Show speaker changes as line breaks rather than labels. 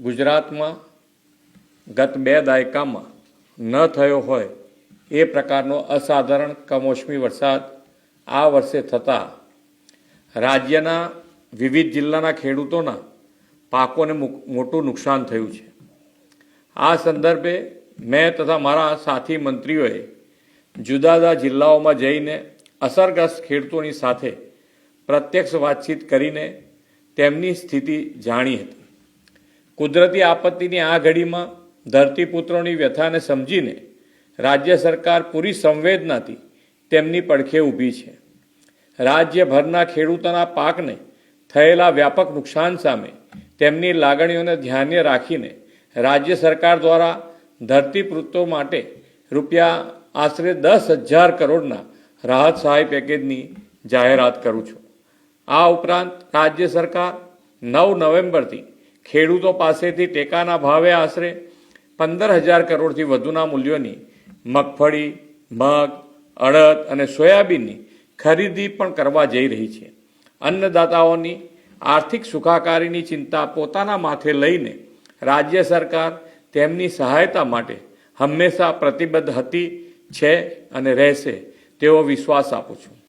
ગુજરાતમાં ગત 2 દાયકામાં ન થયો હોય એ પ્રકારનો અસાધારણ કમોસમી વરસાદ આ વર્ષે થતાં રાજ્યના વિવિધ જિલ્લાના ખેડૂતોના પાકોને મોટું નુકસાન થયું છે। આ સંદર્ભે મેં તથા મારા સાથી મંત્રીઓએ જુદા જુદા જિલ્લાઓમાં જઈને અસરગ્રસ્ત ખેડૂતોની સાથે પ્રત્યક્ષ વાતચીત કરીને તેમની સ્થિતિ જાણી હતી। કુદરતી આપત્તિની આ ઘડીમાં ધરતીપુત્રોની વ્યથાને સમજીને રાજ્ય સરકાર પૂરી સંવેદનાથી તેમની પડખે ઊભી છે। રાજ્યભરના ખેડૂતોના પાકને થયેલા વ્યાપક નુકસાન સામે તેમની લાગણીઓને ધ્યાને રાખીને રાજ્ય સરકાર દ્વારા ધરતીપુત્રો માટે આશરે 10,000 કરોડના રાહત સહાય પેકેજની જાહેરાત કરું છું। આ ઉપરાંત રાજ્ય સરકાર 9 નવેમ્બરથી ખેડૂતો પાસેથી ટેકાના ભાવે આશરે 15,000 કરોડથી વધુના મૂલ્યોની મગફળી, મગ, અડદ અને સોયાબીનની ખરીદી પણ કરવા જઈ રહી છે। અન્નદાતાઓની આર્થિક સુખાકારીની ચિંતા પોતાના માથે લઈને રાજ્ય સરકાર તેમની સહાયતા માટે હંમેશા પ્રતિબદ્ધ હતી, છે અને રહેશે તેવો વિશ્વાસ આપું છું।